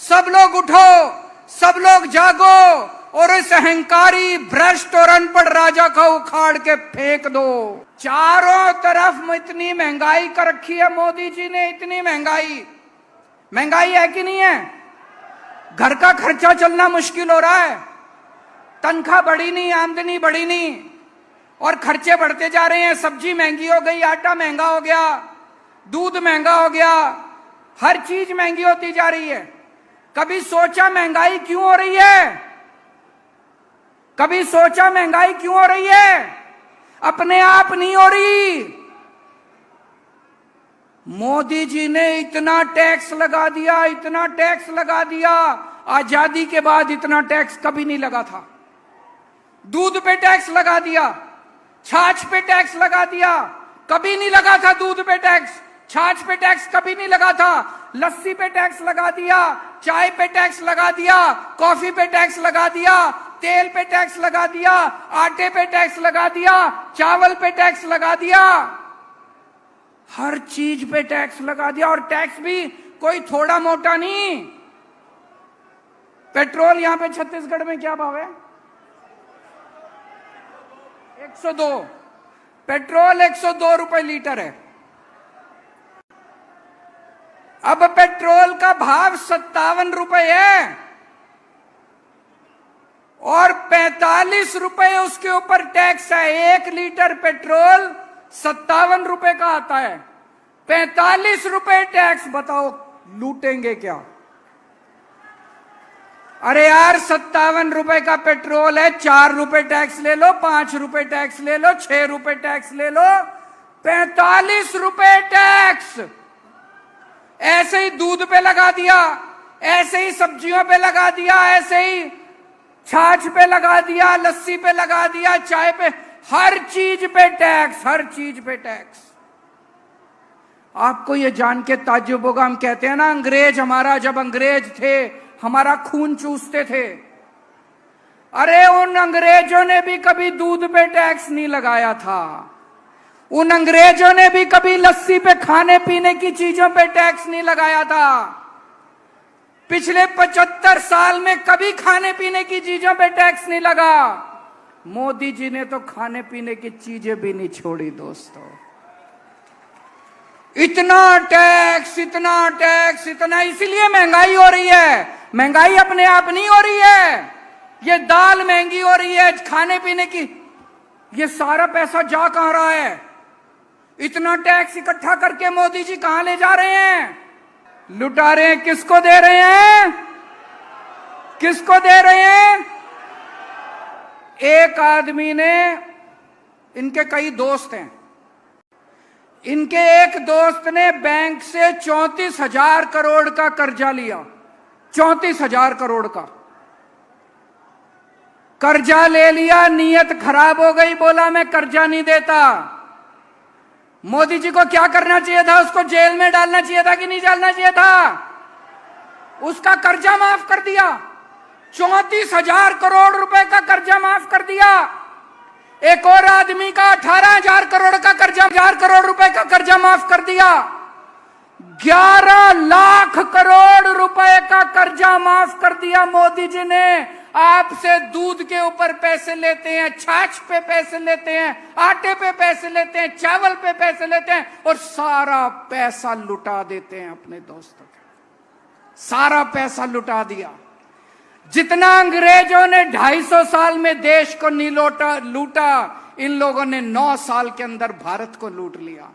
सब लोग उठो, सब लोग जागो और इस अहंकारी, भ्रष्ट और अनपढ़ राजा को उखाड़ के फेंक दो। चारों तरफ इतनी महंगाई कर रखी है मोदी जी ने, इतनी महंगाई। महंगाई है कि नहीं है? घर का खर्चा चलना मुश्किल हो रहा है, तनख्वाह बढ़ी नहीं, आमदनी बढ़ी नहीं और खर्चे बढ़ते जा रहे हैं। सब्जी महंगी हो गई, आटा महंगा हो गया, दूध महंगा हो गया, हर चीज महंगी होती जा रही है। कभी सोचा महंगाई क्यों हो रही है? कभी सोचा महंगाई क्यों हो रही है? अपने आप नहीं हो रही। मोदी जी ने इतना टैक्स लगा दिया, इतना टैक्स लगा दिया। आजादी के बाद इतना टैक्स कभी नहीं लगा था। दूध पे टैक्स लगा दिया, छाछ पे टैक्स लगा दिया, कभी नहीं लगा था दूध पे टैक्स, छाछ पे टैक्स कभी नहीं लगा था। लस्सी पे टैक्स लगा दिया, चाय पे टैक्स लगा दिया, कॉफी पे टैक्स लगा दिया, तेल पे टैक्स लगा दिया, आटे पे टैक्स लगा दिया, चावल पे टैक्स लगा दिया, हर चीज पे टैक्स लगा दिया। और टैक्स भी कोई थोड़ा मोटा नहीं। पेट्रोल यहां पे छत्तीसगढ़ में क्या भाव है? 102। पेट्रोल 102 रुपए लीटर है। अब पेट्रोल का भाव 57 रुपए है और 45 रुपए उसके ऊपर टैक्स है। 1 लीटर पेट्रोल 57 रुपए का आता है, 45 रुपए टैक्स। बताओ लूटेंगे क्या? अरे यार 57 रुपए का पेट्रोल है, 4 रुपए टैक्स ले लो, 5 रुपए टैक्स ले लो, 6 रुपए टैक्स ले लो, 45 रुपए टैक्स। ऐसे ही दूध पे लगा दिया, ऐसे ही सब्जियों पे लगा दिया, ऐसे ही छाछ पे लगा दिया, लस्सी पे लगा दिया, चाय पे, हर चीज पे टैक्स, हर चीज पे टैक्स। आपको ये जान के ताज्जुब होगा, हम कहते हैं ना अंग्रेज हमारा, जब अंग्रेज थे हमारा खून चूसते थे। अरे उन अंग्रेजों ने भी कभी दूध पे टैक्स नहीं लगाया था। उन अंग्रेजों ने भी कभी लस्सी पे, खाने पीने की चीजों पे टैक्स नहीं लगाया था। पिछले 75 साल में कभी खाने पीने की चीजों पे टैक्स नहीं लगा। मोदी जी ने तो खाने पीने की चीजें भी नहीं छोड़ी दोस्तों। इतना टैक्स, इतना टैक्स, इतना, इसीलिए महंगाई हो रही है। महंगाई अपने आप नहीं हो रही है, ये दाल महंगी हो रही है, खाने पीने की। ये सारा पैसा जा कहां रहा है? इतना टैक्स इकट्ठा करके मोदी जी कहां ले जा रहे हैं? लुटा रहे हैं। किसको दे रहे हैं? किसको दे रहे हैं? एक आदमी ने, इनके कई दोस्त हैं, इनके एक दोस्त ने बैंक से 34,000 करोड़ का कर्जा लिया। 34,000 करोड़ का कर्जा ले लिया, नीयत खराब हो गई, बोला मैं कर्जा नहीं देता। मोदी जी को क्या करना चाहिए था? उसको जेल में डालना चाहिए था कि नहीं डालना चाहिए था? उसका कर्जा माफ कर दिया, 34,000 करोड़ रुपए का कर्जा माफ कर दिया। एक और आदमी का 18,000 करोड़ का कर्जा, 1,000 करोड़ रुपए का कर्जा माफ कर दिया। 11 लाख करोड़ रुपए का कर्जा माफ कर दिया मोदी जी ने। आपसे दूध के ऊपर पैसे लेते हैं, छाछ पे पैसे लेते हैं, आटे पे पैसे लेते हैं, चावल पे पैसे लेते हैं और सारा पैसा लुटा देते हैं अपने दोस्तों के। सारा पैसा लुटा दिया। जितना अंग्रेजों ने 250 साल में देश को नहीं लूटा, इन लोगों ने 9 साल के अंदर भारत को लूट लिया।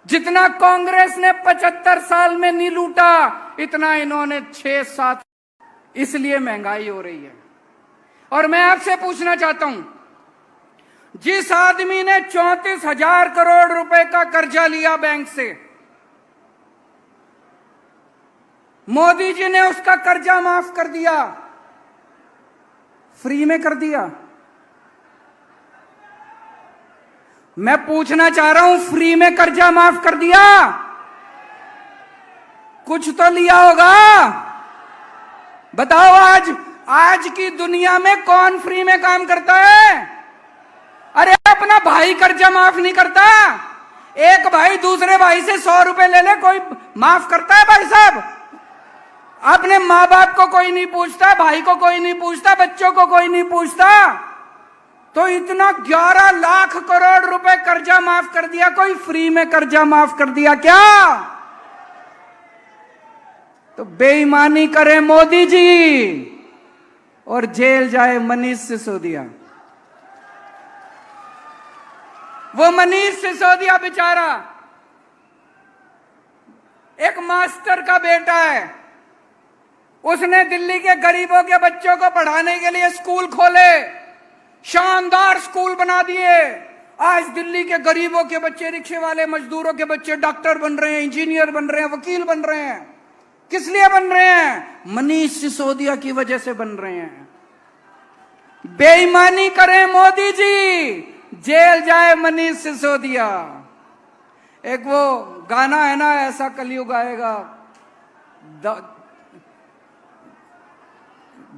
जितना कांग्रेस ने 75 साल में नहीं लूटा, इतना इन्होंने 6-7। इसलिए महंगाई हो रही है। और मैं आपसे पूछना चाहता हूं, जिस आदमी ने 34,000 करोड़ रुपए का कर्जा लिया बैंक से, मोदी जी ने उसका कर्जा माफ कर दिया, फ्री में कर दिया। मैं पूछना चाह रहा हूं, फ्री में कर्जा माफ कर दिया? कुछ तो लिया होगा। बताओ आज की दुनिया में कौन फ्री में काम करता है? अरे अपना भाई कर्जा माफ नहीं करता। एक भाई दूसरे भाई से 100 रुपए ले ले, कोई माफ करता है भाई साहब? अपने माँ बाप को कोई नहीं पूछता, भाई को कोई नहीं पूछता, बच्चों को कोई नहीं पूछता, तो इतना 11 लाख करोड़ रुपए कर्जा माफ कर दिया। कोई फ्री में कर्जा माफ कर दिया क्या? तो बेईमानी करे मोदी जी और जेल जाए मनीष सिसोदिया। वो मनीष सिसोदिया बेचारा एक मास्टर का बेटा है, उसने दिल्ली के गरीबों के बच्चों को पढ़ाने के लिए स्कूल खोले, शानदार स्कूल बना दिए। आज दिल्ली के गरीबों के बच्चे, रिक्शे वाले मजदूरों के बच्चे डॉक्टर बन रहे हैं, इंजीनियर बन रहे हैं, वकील बन रहे हैं। किस लिए बन रहे हैं? मनीष सिसोदिया की वजह से बन रहे हैं। बेईमानी करें मोदी जी, जेल जाए मनीष सिसोदिया। एक वो गाना है ना, ऐसा कलयुग आएगा,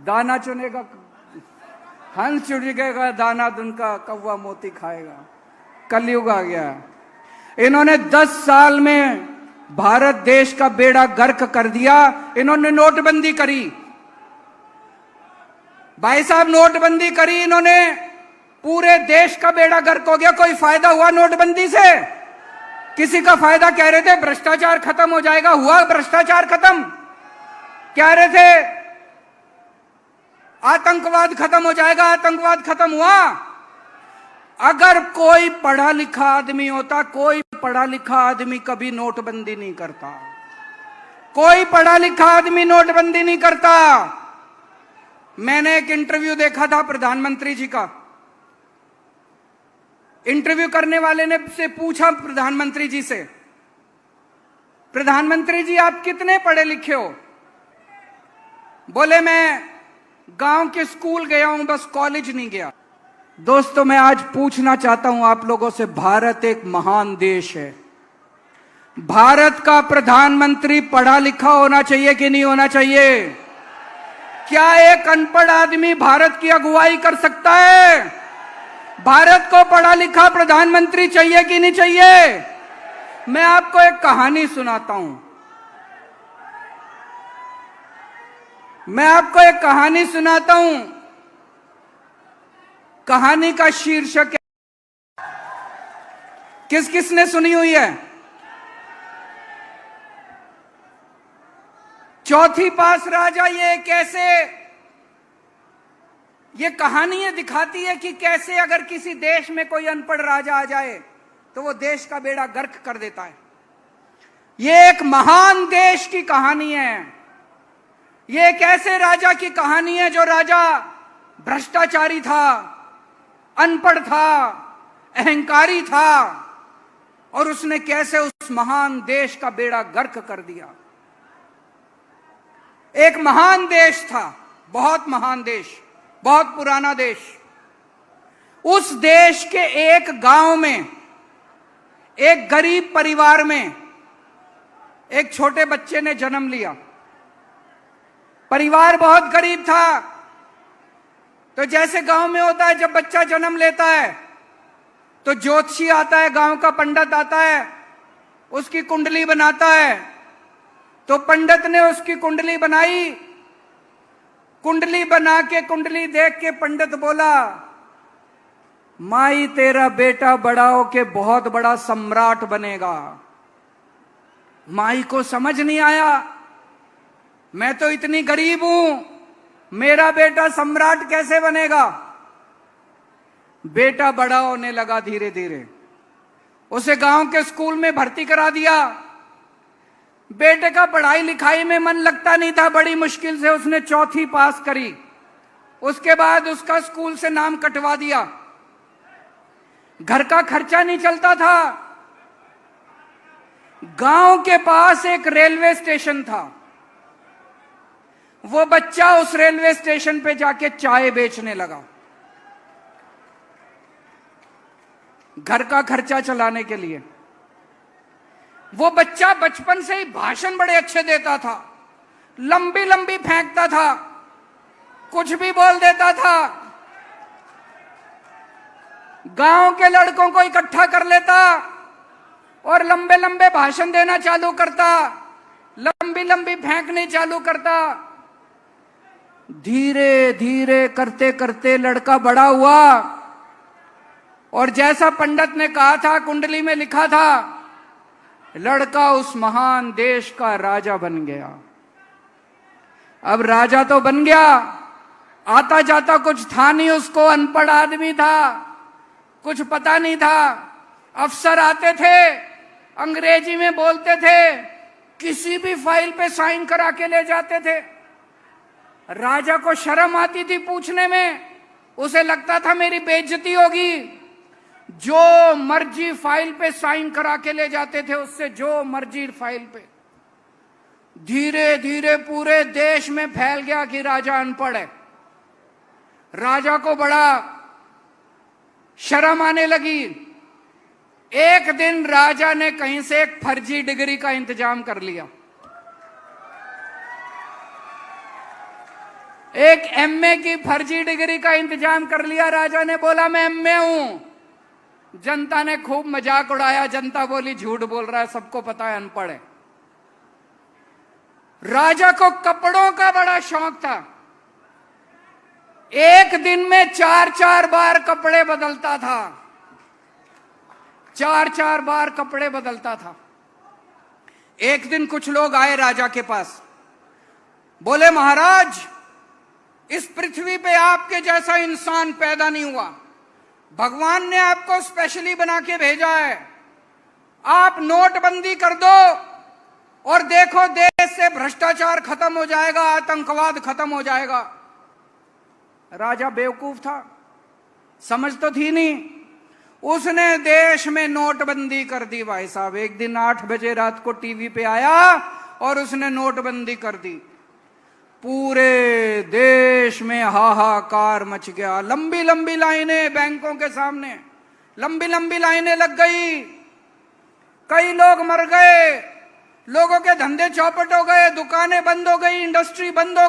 दाना चुनेगा हंस, चुनेगा दाना दुनका, कौवा मोती खाएगा। कलयुग आ गया। इन्होंने 10 साल में भारत देश का बेड़ा गर्क कर दिया। इन्होंने नोटबंदी करी, भाई साहब, नोटबंदी करी इन्होंने, पूरे देश का बेड़ा गर्क हो गया। कोई फायदा हुआ नोटबंदी से? किसी का फायदा? कह रहे थे भ्रष्टाचार खत्म हो जाएगा, हुआ भ्रष्टाचार खत्म? कह रहे थे आतंकवाद खत्म हो जाएगा, आतंकवाद खत्म हुआ? अगर कोई पढ़ा लिखा आदमी होता, कोई पढ़ा लिखा आदमी कभी नोटबंदी नहीं करता। कोई पढ़ा लिखा आदमी नोटबंदी नहीं करता। मैंने एक इंटरव्यू देखा था प्रधानमंत्री जी का। इंटरव्यू करने वाले ने से पूछा प्रधानमंत्री जी से, प्रधानमंत्री जी आप कितने पढ़े लिखे हो? बोले मैं गांव के स्कूल गया हूं, बस कॉलेज नहीं गया। दोस्तों, मैं आज पूछना चाहता हूं आप लोगों से, भारत एक महान देश है। भारत का प्रधानमंत्री पढ़ा लिखा होना चाहिए कि नहीं होना चाहिए? क्या एक अनपढ़ आदमी भारत की अगुवाई कर सकता है? भारत को पढ़ा लिखा प्रधानमंत्री चाहिए कि नहीं चाहिए? मैं आपको एक कहानी सुनाता हूं। मैं आपको एक कहानी सुनाता हूं। कहानी का शीर्षक है, किस किस ने सुनी हुई है? चौथी पास राजा। ये कैसे, ये कहानी ये दिखाती है कि कैसे अगर किसी देश में कोई अनपढ़ राजा आ जाए तो वो देश का बेड़ा गर्क कर देता है। ये एक महान देश की कहानी है। ये एक ऐसे राजा की कहानी है जो राजा भ्रष्टाचारी था, अनपढ़ था, अहंकारी था, और उसने कैसे उस महान देश का बेड़ा गर्क कर दिया। एक महान देश था, बहुत महान देश, बहुत पुराना देश। उस देश के एक गांव में, एक गरीब परिवार में एक छोटे बच्चे ने जन्म लिया। परिवार बहुत गरीब था। तो जैसे गांव में होता है, जब बच्चा जन्म लेता है तो ज्योतिषी आता है, गांव का पंडित आता है, उसकी कुंडली बनाता है। तो पंडित ने उसकी कुंडली बनाई। कुंडली बना के, कुंडली देख के पंडित बोला, माई तेरा बेटा बड़ा होके बहुत बड़ा सम्राट बनेगा। माई को समझ नहीं आया, मैं तो इतनी गरीब हूं, मेरा बेटा सम्राट कैसे बनेगा? बेटा बड़ा होने लगा धीरे धीरे। उसे गांव के स्कूल में भर्ती करा दिया। बेटे का पढ़ाई लिखाई में मन लगता नहीं था, बड़ी मुश्किल से उसने चौथी पास करी। उसके बाद उसका स्कूल से नाम कटवा दिया। घर का खर्चा नहीं चलता था। गांव के पास एक रेलवे स्टेशन था। वो बच्चा उस रेलवे स्टेशन पे जाके चाय बेचने लगा, घर का खर्चा चलाने के लिए। वो बच्चा बचपन से ही भाषण बड़े अच्छे देता था, लंबी लंबी फेंकता था, कुछ भी बोल देता था। गांव के लड़कों को इकट्ठा कर लेता और लंबे लंबे भाषण देना चालू करता। लंबे लंबी लंबी फेंकनी चालू करता। धीरे धीरे करते करते लड़का बड़ा हुआ और जैसा पंडित ने कहा था, कुंडली में लिखा था, लड़का उस महान देश का राजा बन गया। अब राजा तो बन गया, आता जाता कुछ था नहीं उसको, अनपढ़ आदमी था, कुछ पता नहीं था। अफसर आते थे, अंग्रेजी में बोलते थे, किसी भी फाइल पे साइन करा के ले जाते थे। राजा को शर्म आती थी पूछने में, उसे लगता था मेरी बेइज्जती होगी। जो मर्जी फाइल पे साइन करा के ले जाते थे उससे, जो मर्जी फाइल पे। धीरे धीरे पूरे देश में फैल गया कि राजा अनपढ़ है। राजा को बड़ा शर्म आने लगी। एक दिन राजा ने कहीं से एक फर्जी डिग्री का इंतजाम कर लिया। एक एमए की फर्जी डिग्री का इंतजाम कर लिया। राजा ने बोला मैं एमए हूं। जनता ने खूब मजाक उड़ाया। जनता बोली झूठ बोल रहा है, सबको पता है अनपढ़ है। राजा को कपड़ों का बड़ा शौक था। एक दिन में 4-4 बार कपड़े बदलता था। 4-4 बार कपड़े बदलता था। एक दिन कुछ लोग आए राजा के पास, बोले महाराज, इस पृथ्वी पे आपके जैसा इंसान पैदा नहीं हुआ, भगवान ने आपको स्पेशली बना के भेजा है। आप नोटबंदी कर दो और देखो देश से भ्रष्टाचार खत्म हो जाएगा, आतंकवाद खत्म हो जाएगा। राजा बेवकूफ था, समझ तो थी नहीं। उसने देश में नोटबंदी कर दी भाई साहब। एक दिन 8 बजे रात को टीवी पे आया और उसने नोटबंदी कर दी। पूरे देश में हाहाकार मच गया। लंबी लंबी लाइनें बैंकों के सामने, लंबी लंबी लाइनें लग गई। कई लोग मर गए, लोगों के धंधे चौपट हो गए, दुकानें बंद हो गई, इंडस्ट्री बंद हो गई।